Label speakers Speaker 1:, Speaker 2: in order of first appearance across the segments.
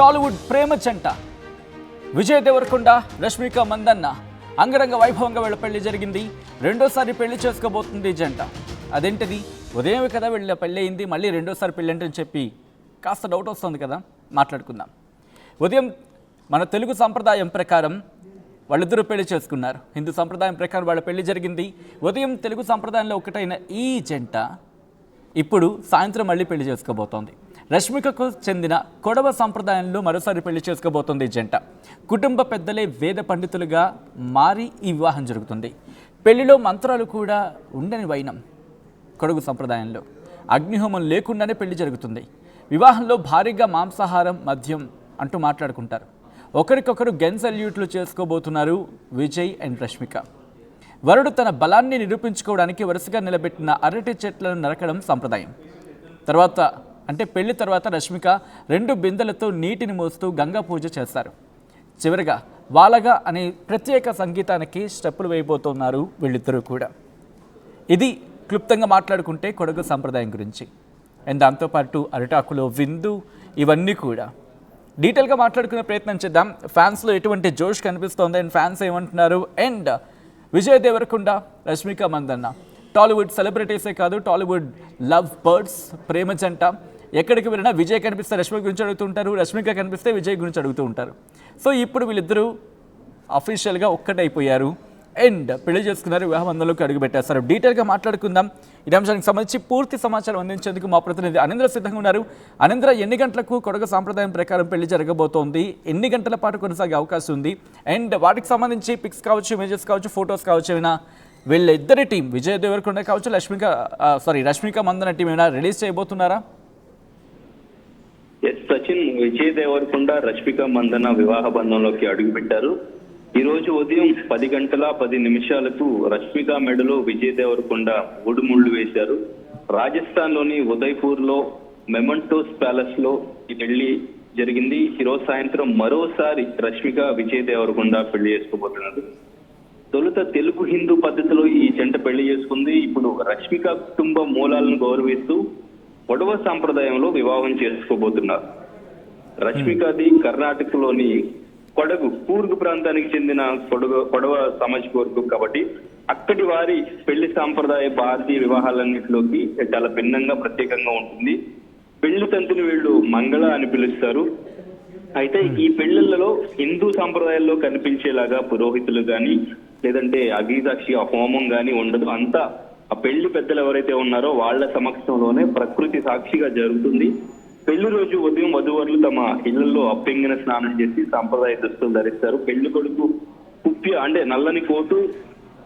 Speaker 1: టాలీవుడ్ ప్రేమ జంట విజయ్ దేవరకొండ, రష్మిక మందన్న అంగరంగ వైభవంగా వీళ్ళ పెళ్లి జరిగింది. రెండోసారి పెళ్లి చేసుకోబోతుంది జంట. అదేంటిది, ఉదయం కదా వీళ్ళ పెళ్ళి అయింది, మళ్ళీ రెండోసారి పెళ్ళి అంటే చెప్పి కాస్త డౌట్ వస్తుంది కదా, మాట్లాడుకుందాం. ఉదయం మన తెలుగు సంప్రదాయం ప్రకారం వాళ్ళిద్దరూ పెళ్లి చేసుకున్నారు. హిందూ సంప్రదాయం ప్రకారం వాళ్ళ పెళ్లి జరిగింది. ఉదయం తెలుగు సంప్రదాయంలో ఒకటైన ఈ జంట ఇప్పుడు సాయంత్రం మళ్ళీ పెళ్లి చేసుకోబోతోంది. రష్మికకు చెందిన కొడవ సంప్రదాయంలో మరోసారి పెళ్లి చేసుకోబోతోంది ఈ జంట. కుటుంబ పెద్దలే వేద పండితులుగా మారి ఈ వివాహం జరుగుతుంది. పెళ్లిలో మంత్రాలు కూడా ఉండని వైనం. కొడగు సంప్రదాయంలో అగ్నిహోమం లేకుండానే పెళ్లి జరుగుతుంది. వివాహంలో భారీగా మాంసాహారం, మద్యం అంటూ మాట్లాడుకుంటారు. ఒకరికొకరు గన్ సల్యూట్లు చేసుకోబోతున్నారు విజయ్ అండ్ రష్మిక. వరుడు తన బలాన్ని నిరూపించుకోవడానికి వరుసగా నిలబెట్టిన అరటి చెట్లను నరకడం సంప్రదాయం. తర్వాత అంటే పెళ్లి తర్వాత రష్మిక 2 బిందెలతో నీటిని మోస్తూ గంగా పూజ చేస్తారు. చివరిగా వాలగా అనే ప్రత్యేక సంగీతానికి స్టెప్పులు వేయబోతున్నారు వీళ్ళిద్దరూ కూడా. ఇది క్లుప్తంగా మాట్లాడుకుంటే కొడగు సంప్రదాయం గురించి. అండ్ దాంతోపాటు అరిటాకులో విందు, ఇవన్నీ కూడా డీటెయిల్గా మాట్లాడుకునే ప్రయత్నం చేద్దాం. ఫ్యాన్స్లో ఎటువంటి జోష్ కనిపిస్తోంది అండ్ ఫ్యాన్స్ ఏమంటున్నారు. అండ్ విజయ్ దేవరకొండ, రష్మిక మందన్న టాలీవుడ్ సెలబ్రిటీసే కాదు, టాలీవుడ్ లవ్ బర్డ్స్, ప్రేమ జంట. ఎక్కడికి వెళ్ళినా విజయ్ కనిపిస్తే రష్మిక గురించి అడుగుతూ ఉంటారు, రష్మిక కనిపిస్తే విజయ్ గురించి అడుగుతూ ఉంటారు. సో ఇప్పుడు వీళ్ళిద్దరూ అఫీషియల్గా ఒక్కటైపోయారు అండ్ పెళ్లి చేసుకున్నారు, వివాహ బంధంలోకి అడుగు పెట్టేస్తారు. డీటెయిల్గా మాట్లాడుకుందాం. ఈ అంశానికి సంబంధించి పూర్తి సమాచారం అందించేందుకు మా ప్రతినిధి అనింద్ర సిద్ధంగా ఉన్నారు. అనింద్ర, ఎన్ని గంటలకు కొడగ సాంప్రదాయం ప్రకారం పెళ్లి జరగబోతోంది, ఎన్ని గంటల పాటు కొనసాగే అవకాశం ఉంది, అండ్ వాటికి సంబంధించి పిక్స్ కావచ్చు, ఇమేజెస్ కావచ్చు, ఫొటోస్ కావచ్చు, ఏమైనా వీళ్ళిద్దరి టీం విజయ్ దేవరకొండ కావచ్చు, రష్మిక మందన టీం ఏమైనా రిలీజ్ చేయబోతున్నారా?
Speaker 2: ఎస్ సచిన్, విజయ్ దేవరకొండ, రష్మిక మందన వివాహ బంధంలోకి అడుగుపెట్టారు. ఈ రోజు ఉదయం 10:10 రష్మిక మెడలో విజయ్ దేవరకొండ 3 ముళ్ళు వేశారు. రాజస్థాన్ లోని ఉదయ్పూర్ లో మెమంటోస్ ప్యాలెస్ లో ఈ పెళ్లి జరిగింది. ఈ రోజు సాయంత్రం మరోసారి రష్మిక విజయ్ దేవరకొండ పెళ్లి చేసుకోబోతున్నారు. తొలుత తెలుగు హిందూ పద్ధతిలో ఈ జంట పెళ్లి చేసుకుంది. ఇప్పుడు రష్మిక కుటుంబ మూలాలను గౌరవిస్తూ కొడవ సాంప్రదాయంలో వివాహం చేసుకోబోతున్నారు. రష్మికది కర్ణాటకలోని కొడగు, కూర్గు ప్రాంతానికి చెందిన కొడవ సామాజిక వర్గం కాబట్టి అక్కడి వారి పెళ్లి సాంప్రదాయ భారతీయ వివాహాలన్నింటిలోకి చాలా భిన్నంగా, ప్రత్యేకంగా ఉంటుంది. పెళ్లి తంతుని వీళ్ళు మంగళ అని పిలుస్తారు. అయితే ఈ పెళ్లిళ్లలో హిందూ సాంప్రదాయాల్లో కనిపించేలాగా పురోహితులు గాని, లేదంటే అగ్నిసాక్షి హోమం గాని ఉండదు. అంతా ఆ పెళ్లి పెద్దలు ఎవరైతే ఉన్నారో వాళ్ళ సమక్షంలోనే ప్రకృతి సాక్షిగా జరుగుతుంది. పెళ్లి రోజు ఉదయం వధువరులు తమ ఇళ్లలో అప్పెంగిన స్నానం చేసి సాంప్రదాయ దుస్తులు ధరిస్తారు. పెళ్లి కొడుకు కుప్య అంటే నల్లని కోటు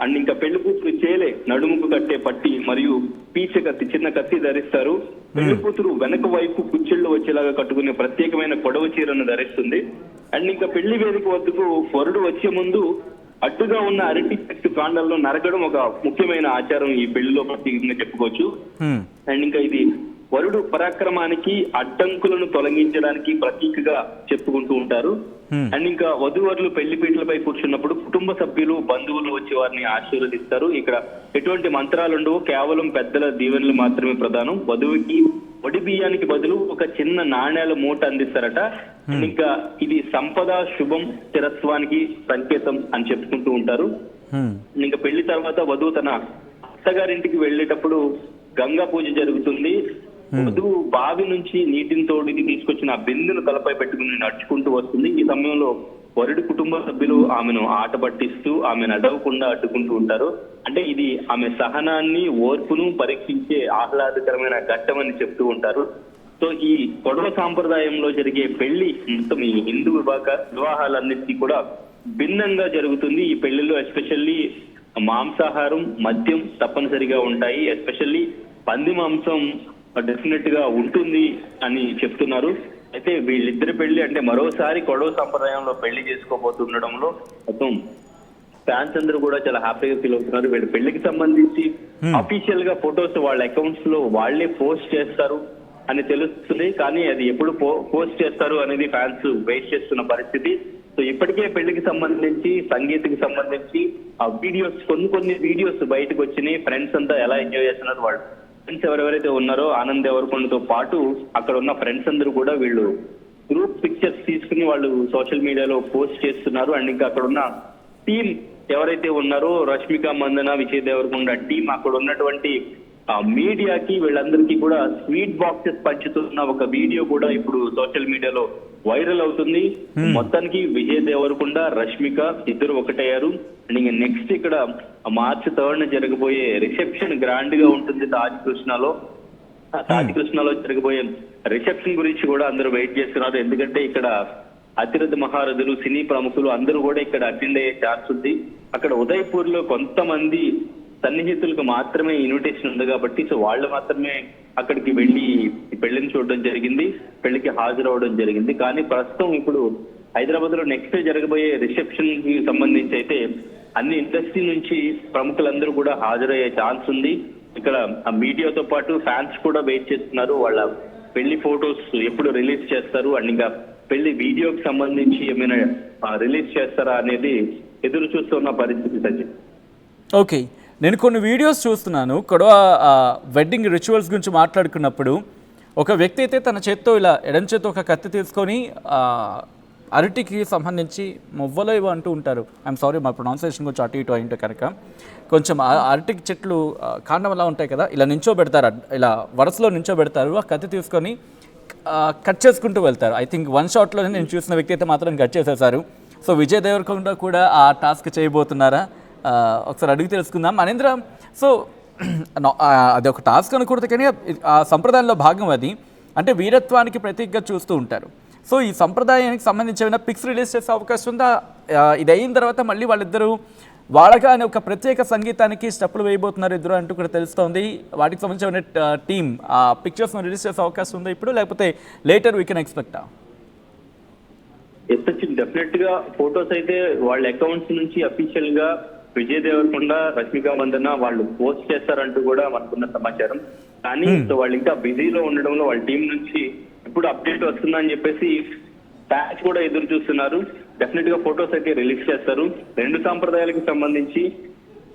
Speaker 2: అండ్ ఇంకా పెళ్లి కూతురు చేలే, నడుముకు కట్టే పట్టి మరియు పీచ కత్తి, చిన్న కత్తి ధరిస్తారు. పెళ్లి కూతురు వెనక వైపు కుచ్చిళ్ళు వచ్చేలాగా కట్టుకునే ప్రత్యేకమైన కొడవ చీరను ధరిస్తుంది. అండ్ ఇంకా పెళ్లి వేదిక వద్దకు వరుడు వచ్చే ముందు అడ్డుగా ఉన్న అరటి చెట్టు కాండాలను నరకడం ఒక ముఖ్యమైన ఆచారం ఈ పెళ్లిలో ప్రత్యేకంగా చెప్పుకోవచ్చు. అండ్ ఇంకా ఇది వరుడు పరాక్రమానికి, అడ్డంకులను తొలగించడానికి ప్రతీకగా చెప్పుకుంటూ ఉంటారు. అండ్ ఇంకా వధువరులు పెళ్లి పీటలపై కూర్చున్నప్పుడు కుటుంబ సభ్యులు, బంధువులు వచ్చి వారిని ఆశీర్వదిస్తారు. ఇక్కడ ఎటువంటి మంత్రాలు ఉండవు, కేవలం పెద్దల దీవెనలు మాత్రమే ప్రధానం. వధువుకి వడి బియ్యానికి బదులు ఒక చిన్న నాణ్యాల మూట అందిస్తారట. ఇంకా ఇది సంపద, శుభం, స్థిరత్వానికి సంకేతం అని చెప్పుకుంటూ ఉంటారు. ఇంకా పెళ్లి తర్వాత వధువు తన అత్తగారింటికి వెళ్ళేటప్పుడు గంగా పూజ జరుగుతుంది. వధువు బావి నుంచి నీటిని తోడికి తీసుకొచ్చిన ఆ బిందును తలపై పెట్టుకుని నడుచుకుంటూ వస్తుంది. ఈ సమయంలో వరుడి కుటుంబ సభ్యులు ఆమెను ఆట పట్టిస్తూ ఆమెను అడవకుండా అడ్డుకుంటూ ఉంటారు. అంటే ఇది ఆమె సహనాన్ని, ఓర్పును పరీక్షించే ఆహ్లాదకరమైన ఘట్టం అని చెప్తూ ఉంటారు. సో ఈ కొడవ సాంప్రదాయంలో జరిగే పెళ్లి మొత్తం ఈ హిందూ వివాహాలన్నిటికీ కూడా భిన్నంగా జరుగుతుంది. ఈ పెళ్లిలో ఎస్పెషల్లీ మాంసాహారం, మద్యం తప్పనిసరిగా ఉంటాయి. ఎస్పెషల్లీ పంది మాంసం డెఫినెట్ గా ఉంటుంది అని చెప్తున్నారు. అయితే వీళ్ళిద్దరి పెళ్లి అంటే మరోసారి కొడవ సంప్రదాయంలో పెళ్లి చేసుకోబోతుండడంలో మొత్తం ఫ్యాన్స్ అందరూ కూడా చాలా హ్యాపీగా ఫీల్ అవుతున్నారు. వీళ్ళ పెళ్లికి సంబంధించి అఫీషియల్ గా ఫొటోస్ వాళ్ళ అకౌంట్స్ లో వాళ్లే పోస్ట్ చేస్తారు అని తెలుస్తుంది. కానీ అది ఎప్పుడు పోస్ట్ చేస్తారు అనేది ఫ్యాన్స్ వెయిట్ చేస్తున్న పరిస్థితి. సో ఇప్పటికే పెళ్లికి సంబంధించి, సంగీతకి సంబంధించి ఆ వీడియోస్, కొన్ని వీడియోస్ బయటకు వచ్చినాయి. ఫ్రెండ్స్ అంతా ఎలా ఎంజాయ్ చేస్తున్నారు, వాళ్ళు ఫ్రెండ్స్ ఎవరెవరైతే ఉన్నారో ఆనంద్ దేవరకొండతో పాటు అక్కడ ఉన్న ఫ్రెండ్స్ అందరూ కూడా వీళ్ళు గ్రూప్ పిక్చర్స్ తీసుకుని వాళ్ళు సోషల్ మీడియాలో పోస్ట్ చేస్తున్నారు. అండ్ ఇంకా అక్కడ ఉన్న టీం ఎవరైతే ఉన్నారో రష్మిక మందన, విజయ్ దేవరకొండ టీం, అక్కడ ఉన్నటువంటి మీడియాకి వీళ్ళందరికీ కూడా స్వీట్ బాక్సెస్ పంచుతున్న ఒక వీడియో కూడా ఇప్పుడు సోషల్ మీడియాలో వైరల్ అవుతుంది. మొత్తానికి విజయ్ దేవరకొండ, రష్మిక ఇద్దరు ఒకటయ్యారు. అండ్ ఇంకా నెక్స్ట్ ఇక్కడ మార్చి 3rd జరగబోయే రిసెప్షన్ గ్రాండ్ గా ఉంటుంది తాజ్ కృష్ణలో జరగబోయే రిసెప్షన్ గురించి కూడా అందరూ వెయిట్ చేస్తున్నారు. ఎందుకంటే ఇక్కడ అతిరథ మహారథులు, సినీ ప్రముఖులు అందరూ కూడా ఇక్కడ అటెండ్ అయ్యే ఛాన్స్ ఉంది. అక్కడ ఉదయపూర్ లో కొంతమంది సన్నిహితులకు మాత్రమే ఇన్విటేషన్ ఉంది కాబట్టి సో వాళ్ళు మాత్రమే అక్కడికి వెళ్ళి పెళ్లిని చూడడం జరిగింది, పెళ్లికి హాజరవడం జరిగింది. కానీ ప్రస్తుతం ఇప్పుడు హైదరాబాద్ లో నెక్స్ట్ జరగబోయే రిసెప్షన్ కి సంబంధించి అయితే అన్ని ఇండస్ట్రీ నుంచి ప్రముఖులందరూ కూడా హాజరయ్యే ఛాన్స్ ఉంది. ఇక్కడ మీడియాతో పాటు ఫ్యాన్స్ కూడా వెయిట్ చేస్తున్నారు. వాళ్ళ పెళ్లి ఫొటోస్ ఎప్పుడు రిలీజ్ చేస్తారు అండ్ ఇంకా పెళ్లి వీడియోకి సంబంధించి ఏమైనా రిలీజ్ చేస్తారా అనేది ఎదురు చూస్తున్న పరిస్థితి సచిన్.
Speaker 1: ఓకే, నేను కొన్ని వీడియోస్ చూస్తున్నాను. కొడవ వెడ్డింగ్ రిచువల్స్ గురించి మాట్లాడుకున్నప్పుడు ఒక వ్యక్తి అయితే తన చేత్తో ఇలా ఎడం చేత్తో ఒక కత్తి తీసుకొని అరటికి సంబంధించి మువ్వలో ఇవి అంటూ ఉంటారు. ఐఎమ్ సారీ, మా ప్రొనౌన్సియేషన్ కొంచెం అటు ఇటు అయింటే కనుక కొంచెం అరటికి చెట్లు కాండం అలా ఉంటాయి కదా, ఇలా నించోబెడతారు, ఇలా వరుసలో నించోబెడతారు. ఆ కత్తి తీసుకొని కట్ చేసుకుంటూ వెళ్తారు. ఐ థింక్ 1 షాట్లోనే నేను చూసిన వ్యక్తి అయితే మాత్రం కట్ చేసేసారు. సో విజయ్ దేవరకొండ కూడా ఆ టాస్క్ చేయబోతున్నారా? ఒకసారి అడిగి తెలుసుకుందాం. మనేంద్ర, సో అది ఒక టాస్క్ అనకూడదు కానీ ఆ సంప్రదాయంలో భాగం అది, అంటే వీరత్వానికి ప్రతీకగా చూస్తూ ఉంటారు. సో ఈ సంప్రదాయానికి సంబంధించి ఏమైనా పిక్స్ రిలీజ్ చేసే అవకాశం ఉందా? ఇది అయిన తర్వాత మళ్ళీ వాళ్ళిద్దరూ వాళ్ళగా అనే ఒక ప్రత్యేక సంగీతానికి స్టెప్పులు వేయబోతున్నారు ఇద్దరు అంటూ కూడా తెలుస్తోంది. వాటికి సంబంధించిన టీం ఆ పిక్చర్స్ను రిలీజ్ చేసే అవకాశం ఉందా ఇప్పుడు, లేకపోతే లేటర్ వీ కెన్ ఎక్స్పెక్టా?
Speaker 2: డెఫినెట్ గా ఫొటోస్ అయితే వాళ్ళ అకౌంట్స్ నుంచి అఫీషియల్ గా విజయ్ దేవరకొండ, రష్మిక మందన వాళ్ళు పోస్ట్ చేస్తారంటూ కూడా మనకున్న సమాచారం. కానీ సో వాళ్ళు ఇంకా బిజీలో ఉండడంలో వాళ్ళ టీం నుంచి ఇప్పుడు అప్డేట్ వస్తుందని చెప్పేసి ఫ్యాన్స్ కూడా ఎదురు చూస్తున్నారు. డెఫినెట్ గా ఫొటోస్ అయితే రిలీజ్ చేస్తారు. 2 సాంప్రదాయాలకు సంబంధించి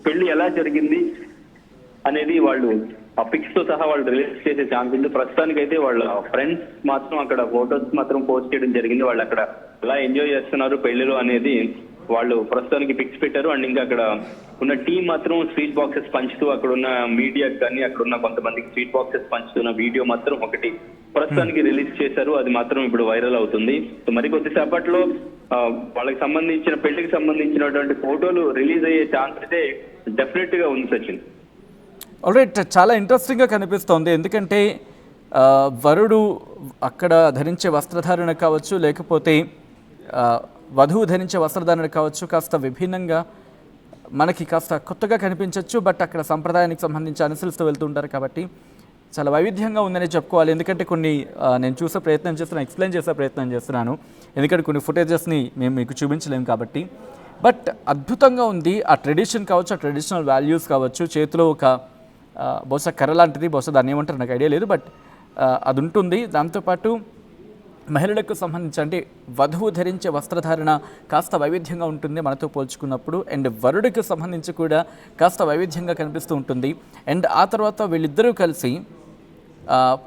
Speaker 2: పెళ్లి ఎలా జరిగింది అనేది వాళ్ళు ఆ పిక్స్ తో సహా వాళ్ళు రిలీజ్ చేసే ఛాన్స్ ఉంది. ప్రస్తుతానికి అయితే వాళ్ళ ఫ్రెండ్స్ మాత్రం అక్కడ ఫొటోస్ మాత్రం పోస్ట్ చేయడం జరిగింది. వాళ్ళు అక్కడ ఎలా ఎంజాయ్ చేస్తున్నారు పెళ్లిలో అనేది వాళ్ళు ప్రస్తుతానికి పిక్స్ పెట్టారు. అండ్ ఇంకా అక్కడ ఉన్న టీం మాత్రం స్వీట్ బాక్సెస్ పంచుతూ అక్కడ ఉన్న మీడియాకి కానీ అక్కడ ఉన్న కొంతమందికి స్వీట్ బాక్సెస్ పంచుతున్న వీడియో మాత్రం ఒకటి ప్రస్తుతానికి రిలీజ్ చేశారు. అది మాత్రం ఇప్పుడు వైరల్ అవుతుంది. సో మరి కొద్దిసేపట్లో వాళ్ళకి సంబంధించిన పెళ్లికి సంబంధించినటువంటి ఫోటోలు రిలీజ్ అయ్యే ఛాన్స్ అయితే డెఫినెట్ గా ఉంది సచిన్.
Speaker 1: ఆల్రైట్, చాలా ఇంట్రెస్టింగ్గా కనిపిస్తోంది. ఎందుకంటే వరుడు అక్కడ ధరించే వస్త్రధారణ కావచ్చు, లేకపోతే వధువు ధరించే వస్త్రధారణ కావచ్చు, కాస్త విభిన్నంగా మనకి కాస్త కొత్తగా కనిపించవచ్చు. బట్ అక్కడ సంప్రదాయానికి సంబంధించి అనుసరిస్తూ వెళ్తుంటారు కాబట్టి చాలా వైవిధ్యంగా ఉందని చెప్పుకోవాలి. ఎందుకంటే కొన్ని నేను చూసే ప్రయత్నం చేస్తున్నాను, ఎక్స్ప్లెయిన్ చేసే ప్రయత్నం చేస్తున్నాను, ఎందుకంటే కొన్ని ఫుటేజెస్ని మేము మీకు చూపించలేము కాబట్టి. బట్ అద్భుతంగా ఉంది. ఆ ట్రెడిషన్ కావచ్చు, ఆ ట్రెడిషనల్ వాల్యూస్ కావచ్చు, చేతిలో ఒక బహుశా కర్ర లాంటిది, బహుశా దాన్ని ఏమంటారు నాకు ఐడియా లేదు, బట్ అది ఉంటుంది. దాంతోపాటు మహిళలకు సంబంధించి అంటే వధువు ధరించే వస్త్రధారణ కాస్త వైవిధ్యంగా ఉంటుంది మనతో పోల్చుకున్నప్పుడు. అండ్ వరుడికి సంబంధించి కూడా కాస్త వైవిధ్యంగా కనిపిస్తూ ఉంటుంది. అండ్ ఆ తర్వాత వీళ్ళిద్దరూ కలిసి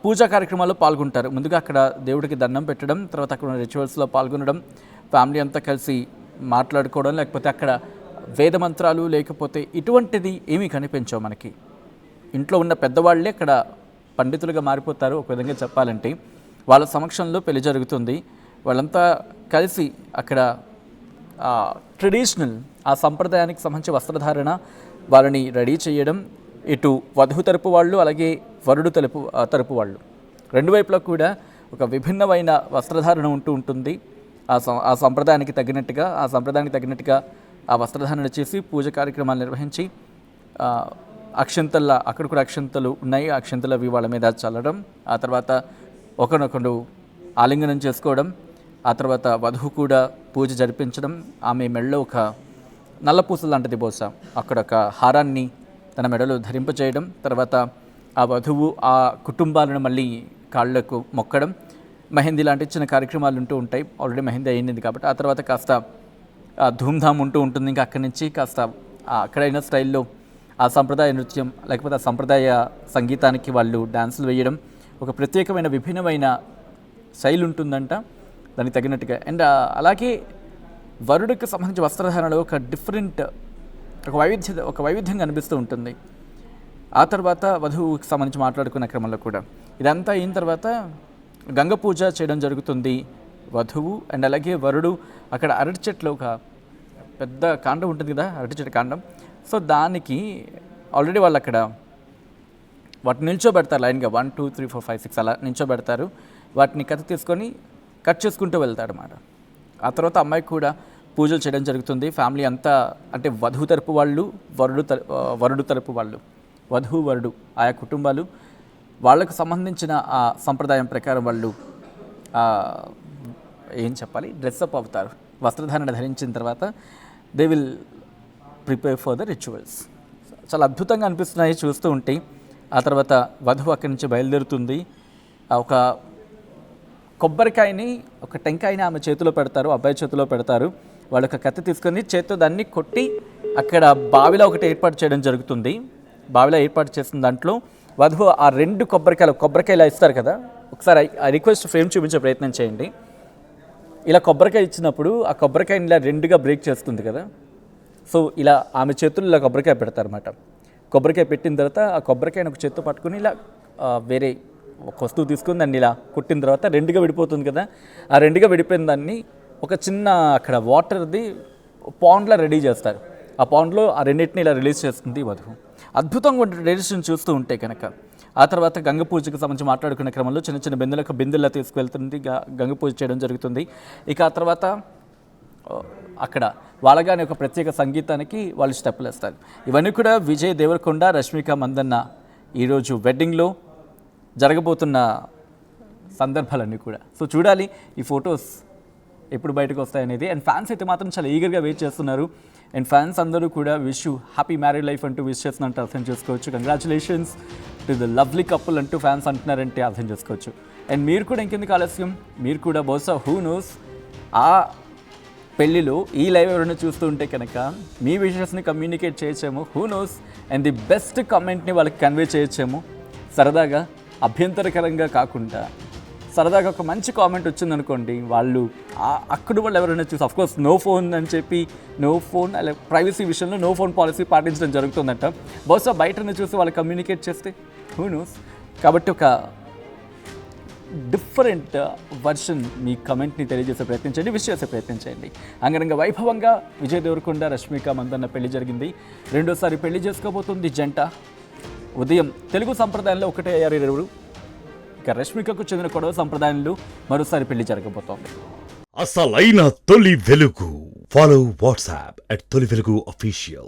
Speaker 1: పూజా కార్యక్రమాల్లో పాల్గొంటారు. ముందుగా అక్కడ దేవుడికి దండం పెట్టడం, తర్వాత అక్కడ ఉన్న రిచువల్స్లో పాల్గొనడం, ఫ్యామిలీ అంతా కలిసి మాట్లాడుకోవడం, లేకపోతే అక్కడ వేద మంత్రాలు లేకపోతే ఇటువంటిది ఏమీ కనిపించవు మనకి. ఇంట్లో ఉన్న పెద్దవాళ్ళే అక్కడ పండితులుగా మారిపోతారు ఒక విధంగా చెప్పాలంటే. వాళ్ళ సమక్షంలో పెళ్లి జరుగుతుంది. వాళ్ళంతా కలిసి అక్కడ ట్రెడిషనల్ ఆ సంప్రదాయానికి సంబంధించి వస్త్రధారణ వాళ్ళని రెడీ చేయడం, ఇటు వధువు తరపు వాళ్ళు అలాగే వరుడు తరపు వాళ్ళు 2 వైపులా కూడా ఒక విభిన్నమైన వస్త్రధారణ ఉంటూ ఉంటుంది. ఆ సంప్రదాయానికి తగినట్టుగా ఆ వస్త్రధారణ చేసి పూజ కార్యక్రమాలు నిర్వహించి అక్షంతల అక్కడ కూడా అక్షంతలు ఉన్నాయి, అక్షంతలు అవి వాళ్ళ మీద చల్లడం, ఆ తర్వాత ఒకరినొకరు ఆలింగనం చేసుకోవడం, ఆ తర్వాత వధువు కూడా పూజ జరిపించడం, ఆమె మెడలో ఒక నల్లపూసలు లాంటిది బహుశా అక్కడ ఒక హారాన్ని తన మెడలో ధరింపజేయడం, తర్వాత ఆ వధువు ఆ కుటుంబాలను మళ్ళీ కాళ్ళకు మొక్కడం, మెహందీ లాంటి చిన్న కార్యక్రమాలు ఉంటూ ఉంటాయి. ఆల్రెడీ మెహందీ అయ్యింది కాబట్టి ఆ తర్వాత కాస్త ధూమ్ధామ్ ఉంటూ ఉంటుంది. ఇంకా అక్కడి నుంచి కాస్త అక్కడైన స్టైల్లో ఆ సంప్రదాయ నృత్యం లేకపోతే ఆ సంప్రదాయ సంగీతానికి వాళ్ళు డ్యాన్సులు వేయడం, ఒక ప్రత్యేకమైన విభిన్నమైన శైలి ఉంటుందంట. దానికి తగినట్టుగా. అండ్ అలాగే వరుడికి సంబంధించి వస్త్రధారణలో ఒక వైవిధ్యం కనిపిస్తూ ఉంటుంది. ఆ తర్వాత వధువుకి సంబంధించి మాట్లాడుకున్న క్రమంలో కూడా ఇదంతా అయిన తర్వాత గంగ పూజ చేయడం జరుగుతుంది వధువు. అండ్ అలాగే వరుడు అక్కడ అరటి చెట్లు, ఒక పెద్ద కాండం ఉంటుంది కదా, అరటి చెట్టు కాండం. సో దానికి ఆల్రెడీ వాళ్ళు అక్కడ వాటిని నిల్చోబెడతారు లైన్గా 1 2 3 4 5 6 అలా నిల్చోబెడతారు. వాటిని కత్తి తీసుకొని కట్ చేసుకుంటూ వెళ్తాడు అన్నమాట. ఆ తర్వాత అమ్మాయికి కూడా పూజలు చేయడం జరుగుతుంది. ఫ్యామిలీ అంతా, అంటే వధువు తరపు వాళ్ళు, వరుడు తరపు వాళ్ళు, వధువు వరుడు ఆయా కుటుంబాలు వాళ్ళకు సంబంధించిన ఆ సంప్రదాయం ప్రకారం వాళ్ళు ఏం చెప్పాలి, డ్రెస్అప్ అవుతారు. వస్త్రధారణ ధరించిన తర్వాత they will prepare for the rituals. చాలా అద్భుతంగా అనిపిస్తున్నాయి చూస్తూ ఉంటే. ఆ తర్వాత వధువు అక్కడి నుంచి బయలుదేరుతుంది. ఒక కొబ్బరికాయని, ఒక టెంకాయని ఆమె చేతిలో పెడతారు, అబ్బాయి చేతిలో పెడతారు. వాళ్ళు ఒక కత్తి తీసుకొని చేతితో దాన్ని కొట్టి అక్కడ బావిలో ఒకటి ఏర్పాటు చేయడం జరుగుతుంది. బావిలో ఏర్పాటు చేసిన దాంట్లో వధువు ఆ 2 కొబ్బరికాయలు ఇస్తారు కదా, ఒకసారి ఆ రిక్వెస్ట్ ఫ్రేమ్ చూపించే ప్రయత్నం చేయండి. ఇలా కొబ్బరికాయ ఇచ్చినప్పుడు ఆ కొబ్బరికాయని ఇలా 2గా బ్రేక్ చేస్తుంది కదా. సో ఇలా ఆమె చేతుల్లో ఇలా కొబ్బరికాయ పెడతారన్నమాట. కొబ్బరికాయ పెట్టిన తర్వాత ఆ కొబ్బరికాయని ఒక చేత్తో పట్టుకుని ఇలా వేరే ఒక వస్తువు తీసుకుని దాన్ని ఇలా కుట్టిన తర్వాత 2గా విడిపోతుంది కదా. ఆ 2గా విడిపోయిన దాన్ని ఒక చిన్న అక్కడ వాటర్ది పాండ్లా రెడీ చేస్తారు. ఆ పాండ్లో ఆ రెండింటిని ఇలా రిలీజ్ చేస్తుంది వధువు. అద్భుతంగా ఉంటుంది ట్రెడిషన్ చూస్తూ ఉంటే కనుక. ఆ తర్వాత గంగ పూజకు సంబంధించి మాట్లాడుకునే క్రమంలో చిన్న చిన్న బిందెల్లో తీసుకువెళ్తుంది, గంగ పూజ చేయడం జరుగుతుంది. ఇక ఆ తర్వాత అక్కడ వాళ్ళగానే ఒక ప్రత్యేక సంగీతానికి వాళ్ళు స్టెప్పులు వేస్తారు. ఇవన్నీ కూడా విజయ్ దేవరకొండ, రష్మిక మందన్న ఈరోజు వెడ్డింగ్లో జరగబోతున్న సందర్భాలన్నీ కూడా. సో చూడాలి ఈ ఫొటోస్ ఎప్పుడు బయటకు వస్తాయనేది. అండ్ ఫ్యాన్స్ అయితే మాత్రం చాలా ఈగర్గా వెయిట్ చేస్తున్నారు. అండ్ ఫ్యాన్స్ అందరూ కూడా wish you happy married life అంటూ విష్ చేస్తున్నట్టు అర్థం చేసుకోవచ్చు. Congratulations to the lovely couple అంటూ ఫ్యాన్స్ అంటున్నారంటే అర్థం చేసుకోవచ్చు. అండ్ మీరు కూడా ఇంకెందుకు ఆలస్యం, మీరు కూడా బహుశా హూ నోస్ ఆ పెళ్ళిలో ఈ లైవ్ ఎవరైనా చూస్తూ ఉంటే కనుక మీ విషెస్ని కమ్యూనికేట్ చేయొచ్చేమో, who knows. And the best కమెంట్ని వాళ్ళకి కన్వే చేయొచ్చేమో. సరదాగా, అభ్యంతరకరంగా కాకుండా సరదాగా ఒక మంచి కామెంట్ వచ్చిందనుకోండి, వాళ్ళు అక్కడ వాళ్ళు ఎవరైనా చూసి, అఫ్కోర్స్ నో ఫోన్ అని చెప్పి, నో ఫోన్ అలా ప్రైవసీ విషయంలో నో ఫోన్ పాలసీ పాటించడం జరుగుతుందంట. బహుశా బయటను చూసి వాళ్ళు కమ్యూనికేట్ చేస్తే హూ నోస్. కాబట్టి ఒక డిఫరెంట్ వర్షన్ మీ కమెంట్ని తెలియజేసే ప్రయత్నం చేయండి, విష్ చేసే ప్రయత్నం చేయండి. అంగరంగ వైభవంగా విజయ్ దేవరకొండ, రష్మిక మందన్న పెళ్లి జరిగింది. 2వ సారి పెళ్లి చేసుకోబోతుంది జంట. ఉదయం తెలుగు సంప్రదాయంలో ఒకటే అయ్యారు ఇరువురు. ఇక రష్మికకు చెందిన కొడవ సంప్రదాయంలో మరోసారి పెళ్లి జరగబోతోంది.
Speaker 3: అసలైన తొలి వెలుగు. ఫాలో వాట్సాప్ @తొలి వెలుగు అఫీషియల్.